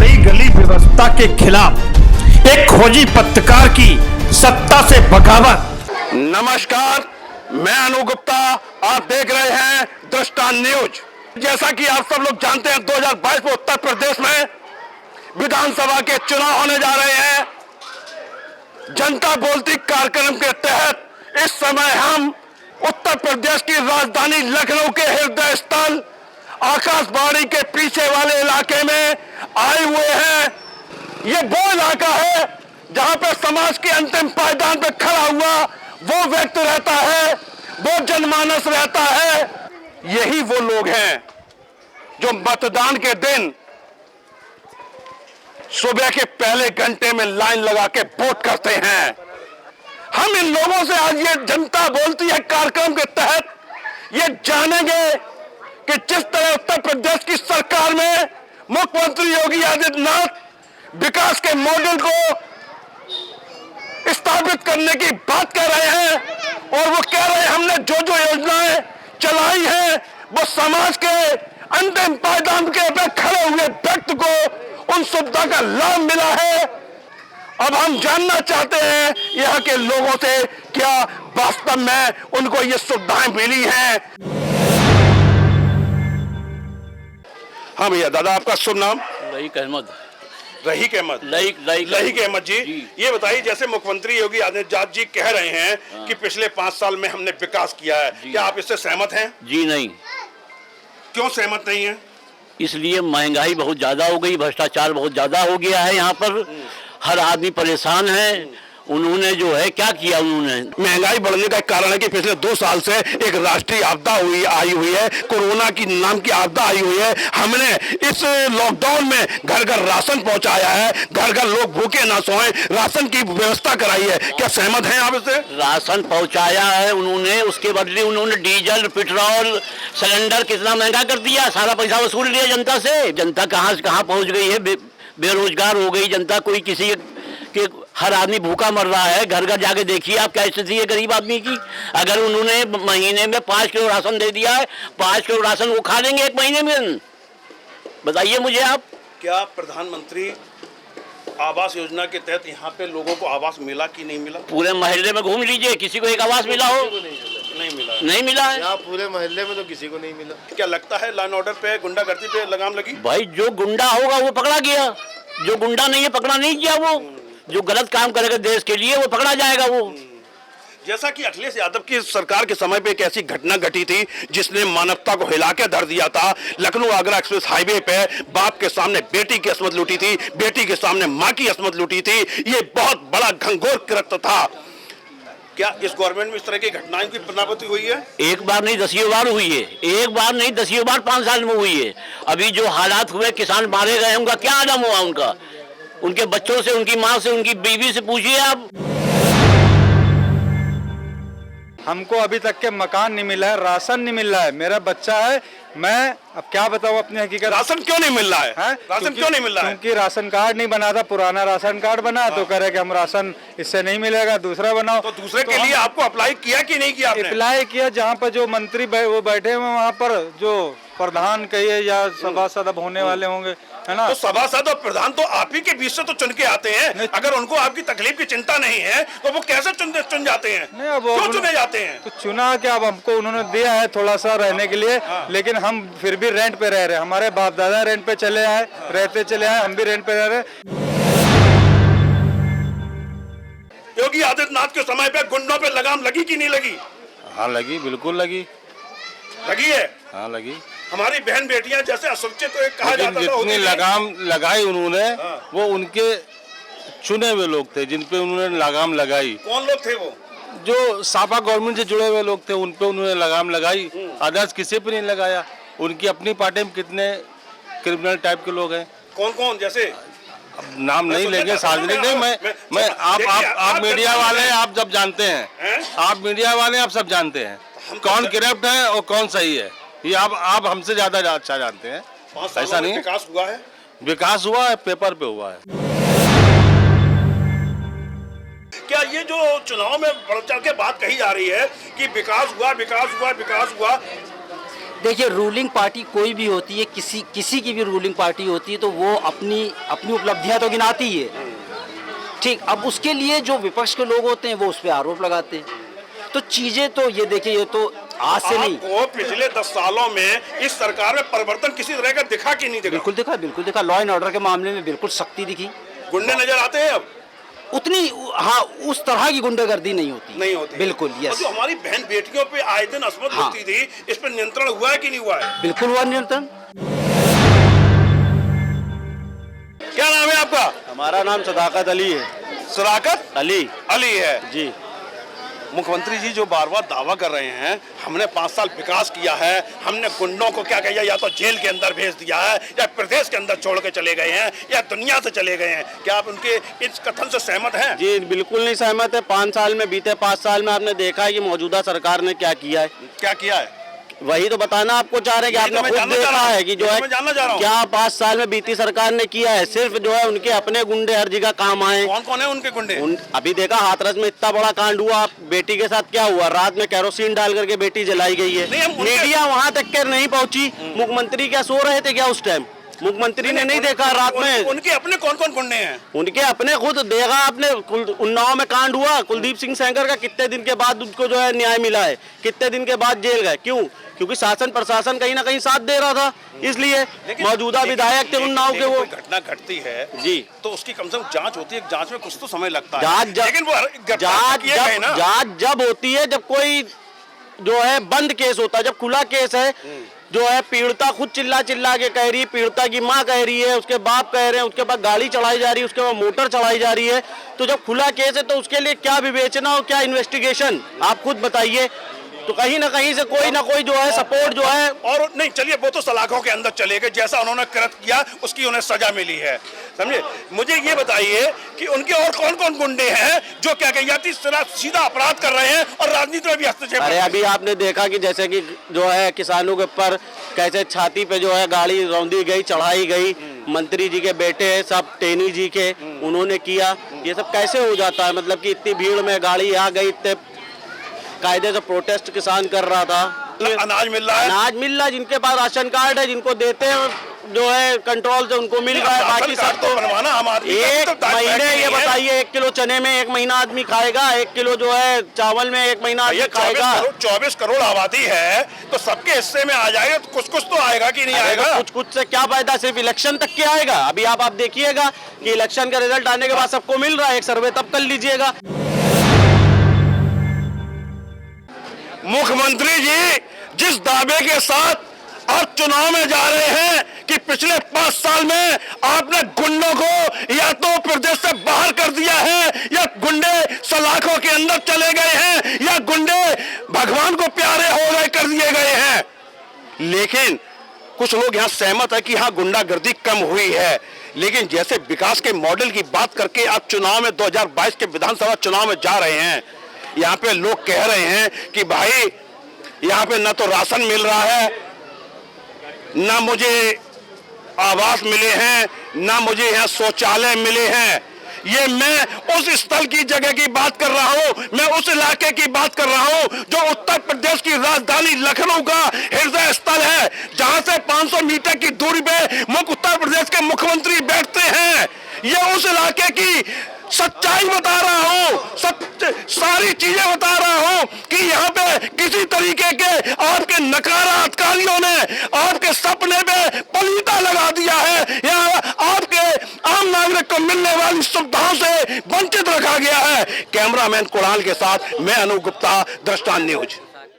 गली गली व्यवस्था के खिलाफ एक खोजी पत्रकार की सत्ता से बगावत। नमस्कार, मैं अनु गुप्ता, आप देख रहे हैं दृष्टा न्यूज। जैसा कि आप सब लोग जानते हैं 2022 में उत्तर प्रदेश में विधानसभा के चुनाव होने जा रहे हैं। जनता बोलती कार्यक्रम के तहत इस समय हम उत्तर प्रदेश की राजधानी लखनऊ के हृदय स्थल आकाशवाणी के पीछे वाले इलाके में आए हुए हैं। ये वो इलाका है जहां पर समाज के अंतिम पायदान पर खड़ा हुआ वो व्यक्ति रहता है, वो जनमानस रहता है। यही वो लोग हैं जो मतदान के दिन सुबह के पहले घंटे में लाइन लगा के वोट करते हैं। हम इन लोगों से आज ये जनता बोलती है कार्यक्रम के तहत ये जानेंगे कि जिस तरह उत्तर प्रदेश की सरकार में मुख्यमंत्री योगी आदित्यनाथ विकास के मॉडल को स्थापित करने की बात कर रहे हैं और वो कह रहे हैं हमने जो जो योजनाएं चलाई हैं वो समाज के अंतिम पायदान के पे खड़े हुए व्यक्ति को उन सुविधा का लाभ मिला है। अब हम जानना चाहते हैं यहाँ के लोगों से क्या वास्तव में उनको ये सुविधाएं मिली हैं। हाँ भैया, दादा आपका शुभ नाम? लहीक अहमद। रहीक अहमद। लहीक अहमद जी, ये बताइए जैसे मुख्यमंत्री योगी आदित्यनाथ जी कह रहे हैं कि पिछले 5 साल में हमने विकास किया है, क्या आप इससे सहमत हैं? जी नहीं। क्यों सहमत नहीं है? इसलिए महंगाई बहुत ज्यादा हो गई, भ्रष्टाचार बहुत ज्यादा हो गया है, यहाँ पर हर आदमी परेशान है। उन्होंने जो है क्या किया, उन्होंने महंगाई बढ़ने का कारण है कि पिछले 2 साल से एक राष्ट्रीय आपदा आई हुई है, कोरोना की नाम की आपदा आई हुई है। हमने इस लॉकडाउन में घर घर राशन पहुंचाया है, घर घर लोग भूखे ना सोएं, राशन की व्यवस्था कराई है। क्या सहमत हैं आप इससे? राशन पहुंचाया है उन्होंने, उसके बदले उन्होंने डीजल पेट्रोल सिलेंडर कितना महंगा कर दिया, सारा पैसा वसूल लिया जनता से। जनता कहाँ से कहाँ पहुंच गई है, बेरोजगार हो गई जनता। कोई किसी के हर आदमी भूखा मर रहा है। घर घर जाके देखिए आप क्या स्थिति है गरीब आदमी की। अगर उन्होंने महीने में 5 किलो राशन दे दिया है, 5 किलो राशन वो खा लेंगे 1 महीने में? बताइए मुझे आप। क्या प्रधानमंत्री आवास योजना के तहत यहाँ पे लोगों को आवास मिला कि नहीं मिला? पूरे मोहल्ले में घूम लीजिए, किसी को एक आवास मिला हो? नहीं मिला है। यहाँ पूरे मोहल्ले में तो किसी को नहीं मिला। क्या लगता है लॉ एंड ऑर्डर पे, गुंडागर्दी पे लगाम लगी? भाई जो गुंडा होगा वो पकड़ा गया, जो गुंडा नहीं है पकड़ा नहीं गया। वो जो गलत काम करेगा देश के लिए वो पकड़ा जाएगा। वो जैसा कि अखिलेश यादव की सरकार के समय पे एक ऐसी घटना घटी थी जिसने मानवता को हिला के धर दिया था। लखनऊ आगरा एक्सप्रेस हाईवे पे बाप के सामने बेटी की अस्मत लूटी थी, बेटी के सामने मां की अस्मत लूटी थी। ये बहुत बड़ा घंघोर कृत्य था। क्या इस गवर्नमेंट में इस तरह की घटनाएं की पुनरावृत्ति हुई है? एक बार नहीं 10 बार हुई है, एक बार नहीं 10 बार 5 साल में हुई है। अभी जो हालात हुए, किसान मारे गए, उनका क्या आलम हुआ? उनका, उनके बच्चों से, उनकी माँ से, उनकी बीवी से पूछिए आप। हमको अभी तक के मकान नहीं मिला है, राशन नहीं मिल रहा है। मेरा बच्चा है, मैं अब क्या बताऊँ अपनी हकीकत। राशन क्यों नहीं मिल रहा है? राशन क्यों नहीं मिल रहा है? क्योंकि राशन कार्ड नहीं बना था, पुराना राशन कार्ड बना तो कह रहे कि हम राशन इससे नहीं मिलेगा, दूसरा बनाओ। तो दूसरे के लिए आपको अप्लाई किया कि नहीं किया? अप्लाई किया, जहाँ पर जो मंत्री वो बैठे हुए वहाँ पर जो प्रधान कहिए या सभासद अब होने वाले होंगे, है ना? तो सभासद और प्रधान तो आप ही के बीच से तो चुन के आते हैं। अगर उनको आपकी तकलीफ की चिंता नहीं है तो वो कैसे चुन जाते हैं? नहीं, अब क्यों चुने जाते हैं? तो चुना क्या, अब हमको उन्होंने दिया है थोड़ा सा रहने के लिए, लेकिन हम फिर भी रेंट पे रह रहे हैं। हमारे बाप दादा रेंट पे चले आए, रहते चले आए, हम भी रेंट पे रह रहे हैं। योगी आदित्यनाथ के समय पे गुंडों पे लगाम लगी कि नहीं लगी? हाँ लगी, बिल्कुल लगी। लगी है? हाँ लगी। हमारी बहन बेटियां जैसे असुरक्षित कहा जाता था, जितनी लगाम लगाई उन्होंने, वो उनके चुने हुए लोग थे जिन पे उन्होंने लगाम लगाई। कौन लोग थे वो? जो सापा गवर्नमेंट से जुड़े हुए लोग थे उन पे उन्होंने लगाम लगाई, अदर्स किसी पे नहीं लगाया। उनकी अपनी पार्टी में कितने क्रिमिनल टाइप के लोग हैं। कौन कौन? जैसे अब नाम नहीं लेंगे, सार्वजनिक नहीं। मैं आप मीडिया वाले आप सब जानते हैं, आप मीडिया वाले आप सब जानते हैं कौन करप्ट है और कौन सही है। ये आप हमसे ज्यादा अच्छा जानते हैं। ऐसा नहीं, विकास हुआ है? विकास हुआ है, पेपर पे हुआ है। क्या ये जो चुनाव में बढ़ चढ़ के बात कही जा रही है कि विकास हुआ, विकास हुआ, विकास हुआ, देखिए, रूलिंग पार्टी कोई भी होती है, किसी की भी रूलिंग पार्टी होती है तो वो अपनी उपलब्धियां तो गिनाती ही है, ठीक। अब उसके लिए जो विपक्ष के लोग होते हैं वो उस पर आरोप लगाते हैं। तो चीजें तो ये देखिए, ये तो आज से नहीं, आपको पिछले 10 सालों में इस सरकार में परिवर्तन किसी तरह का दिखा कि नहीं दिखा? बिल्कुल दिखा। लॉ एंड ऑर्डर के मामले में बिल्कुल सख्ती दिखी। गुंडे नजर आते हैं अब? उतनी, हाँ, उस तरह की गुंडागर्दी नहीं होती। बिल्कुल, यस। जो हमारी बहन बेटियों पे आए दिन असमत होती थी, इस पर नियंत्रण हुआ है कि नहीं हुआ है? बिल्कुल हुआ नियंत्रण। क्या नाम है आपका? हमारा नाम सदाकत अली है। सदाकत अली है जी। मुख्यमंत्री जी जो बार बार दावा कर रहे हैं, हमने 5 साल विकास किया है, हमने गुंडों को क्या किया, या तो जेल के अंदर भेज दिया है, या प्रदेश के अंदर छोड़ के चले गए हैं, या दुनिया से चले गए हैं, क्या आप उनके इस कथन से सहमत हैं? जी बिल्कुल नहीं सहमत है। 5 साल में, बीते 5 साल में आपने देखा है कि मौजूदा सरकार ने क्या किया है। क्या किया है? वही तो बताना आपको चाह रहे हैं कि आपने खुद देखा है कि जो है क्या 5 साल में बीती सरकार ने किया है। सिर्फ जो है उनके अपने गुंडे हर जगह काम आए। कौन कौन है उनके गुंडे? अभी देखा हाथरस में इतना बड़ा कांड हुआ, बेटी के साथ क्या हुआ, रात में केरोसिन डाल करके बेटी जलाई गई है। मीडिया वहां तक कर नहीं पहुंची। मुख्यमंत्री क्या सो रहे थे क्या उस टाइम? मुख्यमंत्री ने नहीं देखा रात में? उनके अपने कौन कौन गुंडे हैं? उनके अपने खुद देखा आपने, उन्नाव में कांड हुआ, कुलदीप सिंह सेंगर का कितने दिन के बाद उनको जो है न्याय मिला है, कितने दिन के बाद जेल गए, क्यों? क्योंकि शासन प्रशासन कहीं ना कहीं साथ दे रहा था, इसलिए मौजूदा विधायक थे उन्नाव के। वो घटना घटती है जी तो उसकी कम से कम जांच होती है, जांच में कुछ तो समय लगता है। जांच जब होती है जब कोई जो है बंद केस होता है। जब खुला केस है, जो है पीड़िता खुद चिल्ला के कह रही है, पीड़िता की माँ कह रही है, उसके बाप कह रहे हैं, उसके बाद गाड़ी चढ़ाई जा रही है, उसके बाद मोटर चढ़ाई जा रही है, तो जब खुला केस है तो उसके लिए क्या विवेचना और क्या इन्वेस्टिगेशन, आप खुद बताइए। तो कहीं ना कहीं से कोई ना कोई जो है सपोर्ट जो है, और नहीं, चलिए वो तो सलाखों के अंदर चले गए, जैसा उन्होंने कृत किया उसकी उन्हें सजा मिली है, समझे। मुझे ये बताइए कि उनके और कौन कौन गुंडे हैं जो क्या कहते सीधा अपराध कर रहे हैं और राजनीति में भी हस्तक्षेप? अरे अभी आपने देखा कि जैसे कि जो है किसानों के ऊपर कैसे छाती पे जो है गाड़ी रौंदी गई, चढ़ाई गई, मंत्री जी के बेटे सब टेनी जी के उन्होंने किया, ये सब कैसे हो जाता है? मतलब कि इतनी भीड़ में गाड़ी आ गई, इतने कायदे से प्रोटेस्ट किसान कर रहा था। अनाज मिल रहा है, जिनके पास राशन कार्ड है, जिनको देते हैं जो है कंट्रोल से, उनको मिल रहा है। बाकी सबको एक महीने, ये बताइए 1 किलो चने में 1 महीना आदमी खाएगा, 1 किलो जो है चावल में 1 महीना आदमी खाएगा। 24 करोड़ आबादी है तो सबके हिस्से में आ जाएगा, तो कुछ तो आएगा कि नहीं आएगा? कुछ से क्या फायदा, सिर्फ इलेक्शन तक के आएगा। अभी आप देखिएगा कि इलेक्शन का रिजल्ट आने के बाद सबको मिल रहा है, एक सर्वे तब कर लीजिएगा। मुख्यमंत्री जी जिस दावे के साथ आज चुनाव में जा रहे हैं कि पिछले 5 साल में आपने गुंडों को या तो प्रदेश से बाहर कर दिया है, या गुंडे सलाखों के अंदर चले गए हैं, या गुंडे भगवान को प्यारे हो गए कर दिए गए हैं, लेकिन कुछ लोग यहाँ सहमत है कि हाँ गुंडागर्दी कम हुई है। लेकिन जैसे विकास के मॉडल की बात करके आप चुनाव में 2022 के विधानसभा चुनाव में जा रहे हैं, यहाँ पे लोग कह रहे हैं कि भाई यहाँ पे ना तो राशन मिल रहा है, ना मुझे आवास मिले हैं, ना मुझे यहाँ शौचालय मिले हैं। ये मैं उस स्थल की जगह की बात कर रहा हूँ, मैं उस इलाके की बात कर रहा हूँ जो उत्तर प्रदेश की राजधानी लखनऊ का हृदय स्थल है, जहाँ से 500 मीटर की दूरी पे उत्तर प्रदेश के मुख्यमंत्री बैठते हैं। ये उस इलाके की सच्चाई बता रहा हूँ, सारी चीजें बता रहा हूँ कि यहाँ पे किसी तरीके के आपके नकारात्मकारियों ने आपके सपने पे पलीता लगा दिया है, या आपके आम नागरिक को मिलने वाली सुविधाओं से वंचित रखा गया है। कैमरामैन कुणाल के साथ मैं अनूप गुप्ता, दृष्टांत न्यूज।